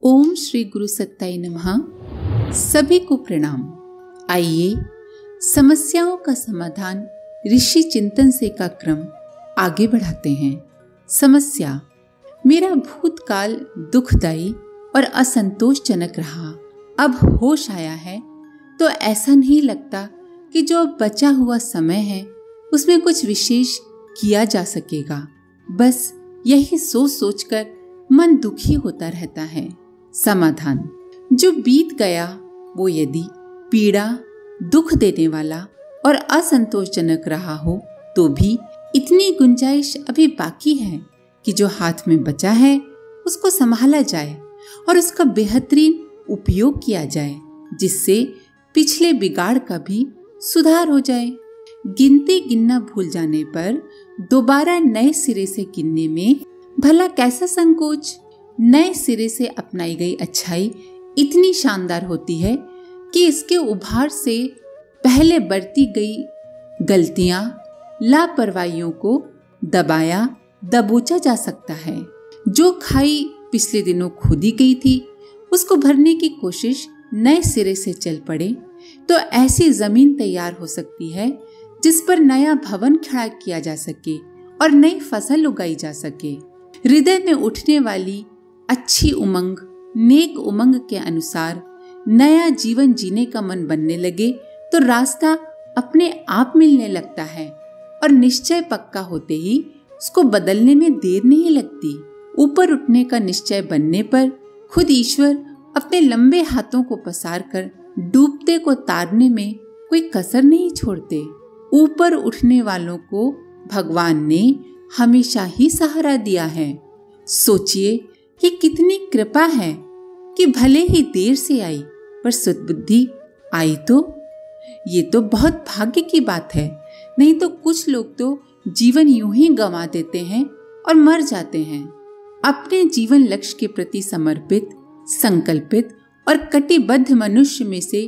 ओम श्री गुरु सत्ताई नमः। सभी को प्रणाम। आइए समस्याओं का समाधान ऋषि चिंतन से का क्रम आगे बढ़ाते हैं। समस्या: मेरा भूतकाल दुखदायी और असंतोषजनक रहा। अब होश आया है तो ऐसा नहीं लगता कि जो बचा हुआ समय है उसमें कुछ विशेष किया जा सकेगा। बस यही सोच सोचकर मन दुखी होता रहता है। समाधान: जो बीत गया वो यदि पीड़ा, दुख देने वाला और असंतोषजनक रहा हो तो भी इतनी गुंजाइश अभी बाकी है कि जो हाथ में बचा है उसको संभाला जाए और उसका बेहतरीन उपयोग किया जाए, जिससे पिछले बिगाड़ का भी सुधार हो जाए। गिनती गिनना भूल जाने पर दोबारा नए सिरे से गिनने में भला कैसा संकोच। नए सिरे से अपनाई गई अच्छाई इतनी शानदार होती है कि इसके उभार से पहले बरती गई गलतियां, लापरवाहियों को दबाया दबोचा जा सकता है। जो खाई पिछले दिनों खोदी गई थी उसको भरने की कोशिश नए सिरे से चल पड़े तो ऐसी जमीन तैयार हो सकती है जिस पर नया भवन खड़ा किया जा सके और नई फसल उगाई जा सके। हृदय में उठने वाली अच्छी उमंग, नेक उमंग के अनुसार नया जीवन जीने का मन बनने लगे तो रास्ता अपने आप मिलने लगता है और निश्चय पक्का होते ही उसको बदलने में देर नहीं लगती। ऊपर उठने का निश्चय बनने पर खुद ईश्वर अपने लंबे हाथों को पसार कर डूबते को तारने में कोई कसर नहीं छोड़ते। ऊपर उठने वालों को भगवान ने हमेशा ही सहारा दिया है। सोचिए कि कितनी कृपा है कि भले ही देर से आई पर सद्बुद्धि आई तो ये तो बहुत भाग्य की बात है। नहीं तो कुछ लोग तो जीवन यूं ही गंवा देते हैं और मर जाते हैं। अपने जीवन लक्ष्य के प्रति समर्पित, संकल्पित और कटिबद्ध मनुष्य में से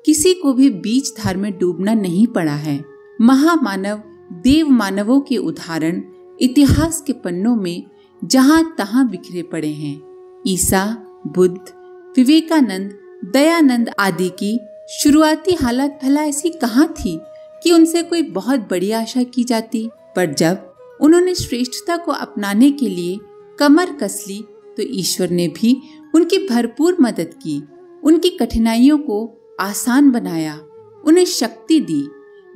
किसी को भी बीच धार में डूबना नहीं पड़ा है। महामानव देव मानवों के उदाहरण इतिहास के पन्नों में जहां तहां बिखरे पड़े हैं। ईसा, बुद्ध, विवेकानंद, दयानंद आदि की शुरुआती हालत भला ऐसी कहां थी कि उनसे कोई बहुत बड़ी आशा की जाती, पर जब उन्होंने श्रेष्ठता को अपनाने के लिए कमर कस ली तो ईश्वर ने भी उनकी भरपूर मदद की, उनकी कठिनाइयों को आसान बनाया, उन्हें शक्ति दी,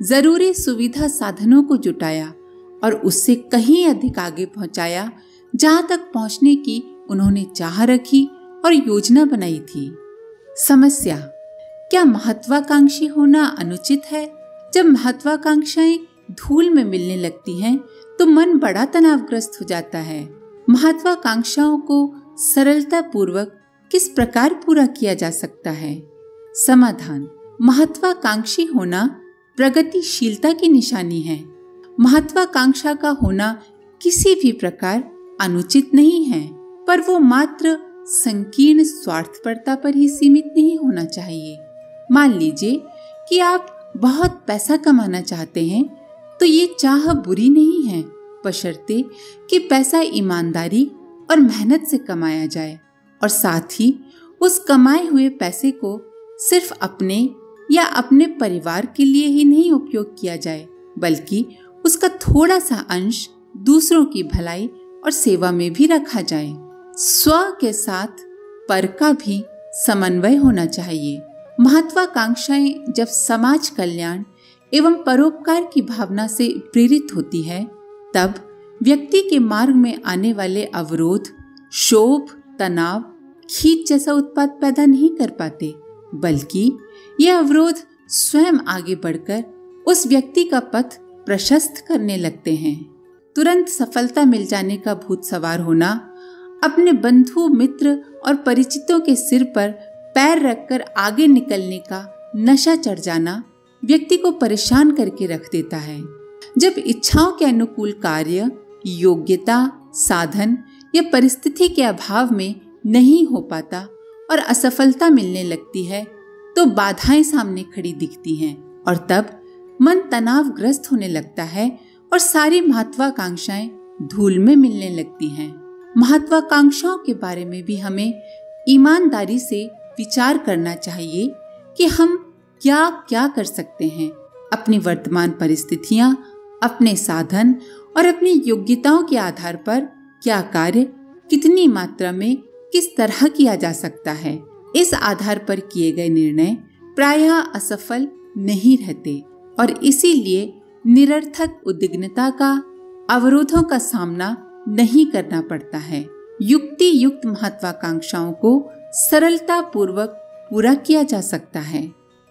जरूरी सुविधा साधनों को जुटाया और उससे कहीं अधिक आगे पहुंचाया जहां तक पहुंचने की उन्होंने चाह रखी और योजना बनाई थी। समस्या: क्या महत्वाकांक्षी होना अनुचित है? जब महत्वाकांक्षाएं धूल में मिलने लगती हैं तो मन बड़ा तनावग्रस्त हो जाता है। महत्वाकांक्षाओं को सरलता पूर्वक किस प्रकार पूरा किया जा सकता है? समाधान: महत्वाकांक्षी होना प्रगतिशीलता की निशानी है। महत्वाकांक्षा का होना किसी भी प्रकार अनुचित नहीं है, पर वो मात्र संकीर्ण स्वार्थपरता पर ही सीमित नहीं होना चाहिए। मान लीजिए कि आप बहुत पैसा कमाना चाहते हैं तो ये चाह बुरी नहीं है, बशर्ते कि पैसा ईमानदारी और मेहनत से कमाया जाए और साथ ही उस कमाए हुए पैसे को सिर्फ अपने या अपने परिवार के लिए ही नहीं उपयोग किया जाए, बल्कि उसका थोड़ा सा अंश दूसरों की भलाई और सेवा में भी रखा जाए। स्व के साथ पर का भी समन्वय होना चाहिए। महत्वाकांक्षाएं जब समाज कल्याण एवं परोपकार की भावना से प्रेरित होती है तब व्यक्ति के मार्ग में आने वाले अवरोध, क्षोभ, तनाव, खींच जैसा उत्पात पैदा नहीं कर पाते, बल्कि ये अवरोध स्वयं आगे बढ़कर उस व्यक्ति का पथ प्रशस्त करने लगते हैं। तुरंत सफलता मिल जाने का भूत सवार होना, अपने बंधु, मित्र और परिचितों के सिर पर पैर रखकर आगे निकलने का नशा चढ़ जाना व्यक्ति को परेशान करके रख देता है। जब इच्छाओं के अनुकूल कार्य, योग्यता, साधन या परिस्थिति के अभाव में नहीं हो पाता और असफलता मिलने लगती है तो बाधाएं सामने खड़ी दिखती हैं और तब मन तनावग्रस्त होने लगता है और सारी महत्वाकांक्षाएं धूल में मिलने लगती हैं। महत्वाकांक्षाओं के बारे में भी हमें ईमानदारी से विचार करना चाहिए कि हम क्या क्या कर सकते हैं। अपनी वर्तमान परिस्थितियां, अपने साधन और अपनी योग्यताओं के आधार पर क्या कार्य कितनी मात्रा में किस तरह किया जा सकता है, इस आधार पर किए गए निर्णय प्रायः असफल नहीं रहते और इसीलिए निरर्थक उद्विग्नता का, अवरोधों का सामना नहीं करना पड़ता है। युक्ति युक्त महत्वाकांक्षाओं को सरलता पूर्वक पूरा किया जा सकता है।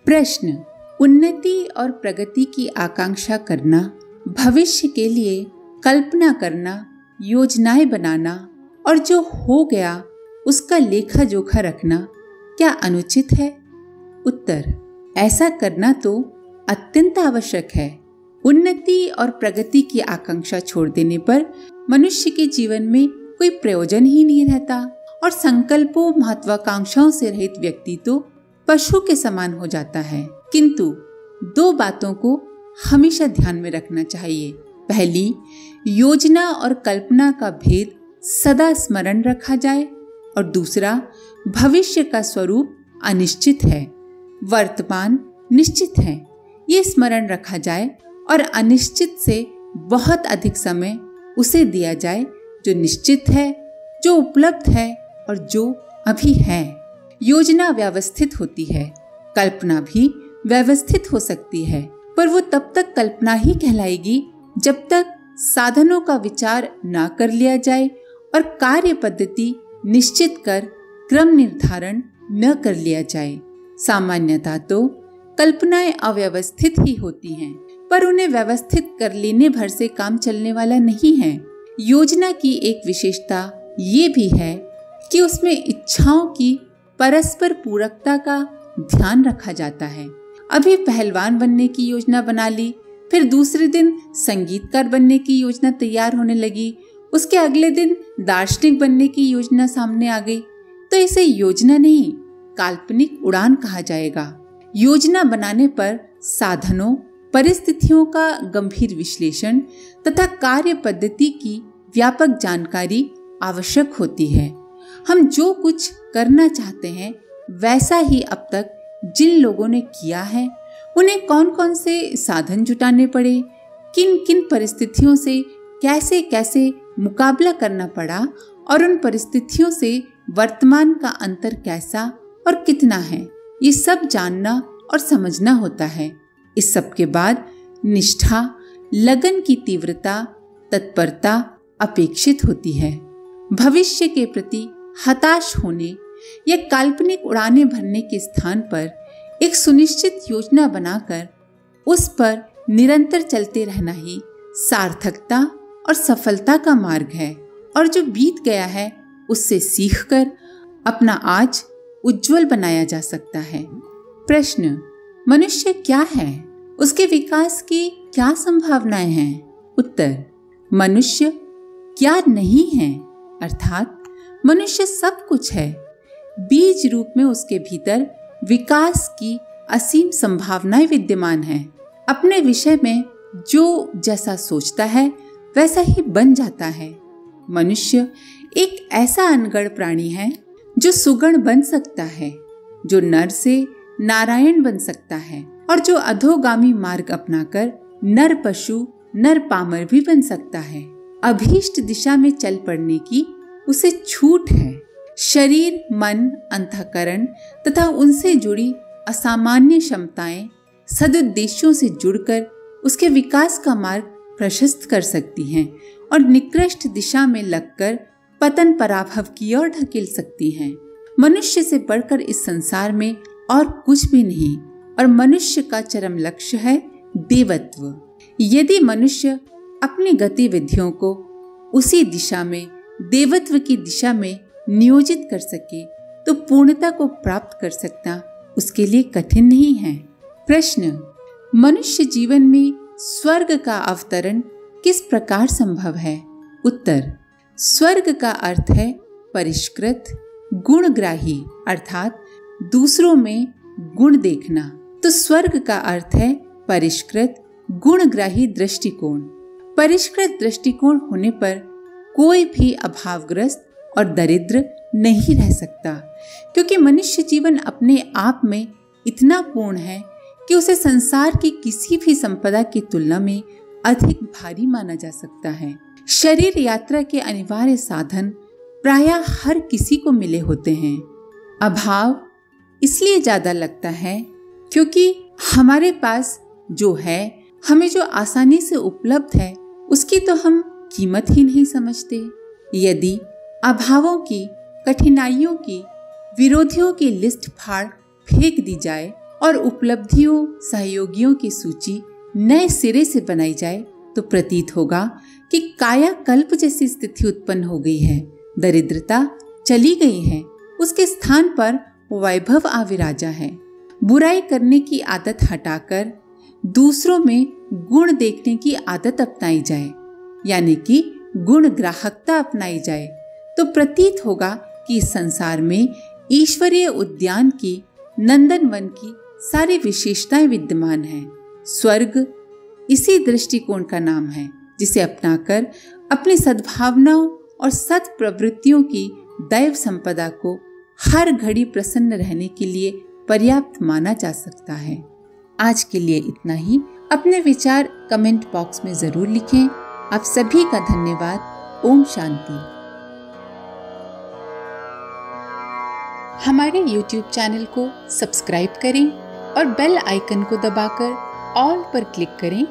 प्रश्न, उन्नति और प्रगति की आकांक्षा करना, भविष्य के लिए कल्पना करना, योजनाएं बनाना और जो हो गया उसका लेखा जोखा रखना क्या अनुचित है? उत्तर, ऐसा करना तो अत्यंत आवश्यक है। उन्नति और प्रगति की आकांक्षा छोड़ देने पर मनुष्य के जीवन में कोई प्रयोजन ही नहीं रहता और संकल्पों, महत्वाकांक्षाओं से रहित व्यक्ति तो पशु के समान हो जाता है। किंतु दो बातों को हमेशा ध्यान में रखना चाहिए। पहली, योजना और कल्पना का भेद सदा स्मरण रखा जाए और दूसरा, भविष्य का स्वरूप अनिश्चित है, वर्तमान निश्चित है, ये स्मरण रखा जाए और अनिश्चित से बहुत अधिक समय उसे दिया जाए जो निश्चित है, जो उपलब्ध है और जो अभी है। योजना व्यवस्थित होती है, कल्पना भी व्यवस्थित हो सकती है, पर वो तब तक कल्पना ही कहलाएगी जब तक साधनों का विचार ना कर लिया जाए और कार्य पद्धति निश्चित कर क्रम निर्धारण न कर लिया जाए। सामान्यतः तो कल्पनाएं अव्यवस्थित ही होती हैं, पर उन्हें व्यवस्थित कर लेने भर से काम चलने वाला नहीं है। योजना की एक विशेषता ये भी है कि उसमें इच्छाओं की परस्पर पूरकता का ध्यान रखा जाता है। अभी पहलवान बनने की योजना बना ली, फिर दूसरे दिन संगीतकार बनने की योजना तैयार होने लगी, उसके अगले दिन दार्शनिक बनने की योजना सामने आ गई, तो इसे योजना नहीं, काल्पनिक उड़ान कहा जाएगा। योजना बनाने पर साधनों, परिस्थितियों का गंभीर विश्लेषण तथा कार्य पद्धति की व्यापक जानकारी आवश्यक होती है। हम जो कुछ करना चाहते हैं वैसा ही अब तक जिन लोगों ने किया है, उन्हें कौन कौन से साधन जुटाने पड़े, किन किन परिस्थितियों से कैसे कैसे मुकाबला करना पड़ा और उन परिस्थितियों से वर्तमान का अंतर कैसा और कितना है, ये सब जानना और समझना होता है। इस सब के बाद निष्ठा, लगन की तीव्रता, तत्परता अपेक्षित होती है। भविष्य के प्रति हताश होने या काल्पनिक उड़ाने भरने के स्थान पर एक सुनिश्चित योजना बनाकर उस पर निरंतर चलते रहना ही सार्थकता और सफलता का मार्ग है और जो बीत गया है उससे सीखकर अपना आज उज्जवल बनाया जा सकता है। प्रश्न, मनुष्य क्या है? उसके विकास की क्या संभावनाएं हैं? उत्तर, मनुष्य क्या नहीं है, अर्थात मनुष्य सब कुछ है। बीज रूप में उसके भीतर विकास की असीम संभावनाएं विद्यमान हैं। अपने विषय में जो जैसा सोचता है वैसा ही बन जाता है। मनुष्य एक ऐसा अनगढ़ प्राणी है जो सुगण बन सकता है, जो नर से नारायण बन सकता है और जो अधोगामी मार्ग अपनाकर नर पशु, नर पामर भी बन सकता है। अभीष्ट दिशा में चल पड़ने की उसे छूट है। शरीर, मन, अंतःकरण तथा उनसे जुड़ी असामान्य क्षमताएं सदुद्देश्यों से जुड़कर उसके विकास का मार्ग प्रशस्त कर सकती हैं और निकृष्ट दिशा में लगकर पतन पराभव की ओर ढकेल सकती हैं। मनुष्य से बढ़कर इस संसार में और कुछ भी नहीं और मनुष्य का चरम लक्ष्य है देवत्व। यदि मनुष्य अपनी गतिविधियों को उसी दिशा में, देवत्व की दिशा में नियोजित कर सके तो पूर्णता को प्राप्त कर सकना उसके लिए कठिन नहीं है। प्रश्न, मनुष्य जीवन में स्वर्ग का अवतरण किस प्रकार संभव है? उत्तर, स्वर्ग का अर्थ है परिष्कृत, गुणग्राही, अर्थात दूसरों में गुण देखना। तो स्वर्ग का अर्थ है परिष्कृत, गुणग्राही दृष्टिकोण। परिष्कृत दृष्टिकोण होने पर कोई भी अभावग्रस्त और दरिद्र नहीं रह सकता, क्योंकि मनुष्य जीवन अपने आप में इतना पूर्ण है कि उसे संसार की किसी भी संपदा की तुलना में अधिक भारी माना जा सकता है। शरीर यात्रा के अनिवार्य साधन प्रायः हर किसी को मिले होते हैं। अभाव इसलिए ज्यादा लगता है क्योंकि हमारे पास जो है, हमें जो आसानी से उपलब्ध है, उसकी तो हम कीमत ही नहीं समझते। यदि अभावों की, कठिनाइयों की, विरोधियों की लिस्ट फाड़ फेंक दी जाए और उपलब्धियों, सहयोगियों की सूची नए सिरे से बनाई जाए तो प्रतीत होगा कि कायाकल्प जैसी स्थिति उत्पन्न हो गई है। दरिद्रता चली गई है, उसके स्थान पर वैभव आ विराजा है। बुराई करने की आदत हटाकर दूसरों में गुण देखने की आदत अपनाई जाए, यानी कि गुण ग्राहकता अपनाई जाए, तो प्रतीत होगा कि इस संसार में ईश्वरीय उद्यान की, नंदनवन की सारी विशेषताएं विद्यमान हैं। स्वर्ग इसी दृष्टिकोण का नाम है, जिसे अपनाकर अपनी सद्भावनाओं और सत् प्रवृत्तियों की दैव संपदा को हर घड़ी प्रसन्न रहने के लिए पर्याप्त माना जा सकता है। आज के लिए इतना ही। अपने विचार कमेंट बॉक्स में जरूर लिखें। आप सभी का धन्यवाद। ओम शांति। हमारे YouTube चैनल को सब्सक्राइब करें और बेल आइकन को दबाकर ऑल पर क्लिक करें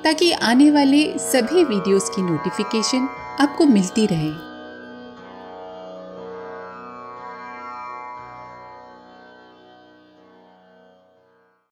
ताकि आने वाले सभी वीडियोस की नोटिफिकेशन आपको मिलती रहे।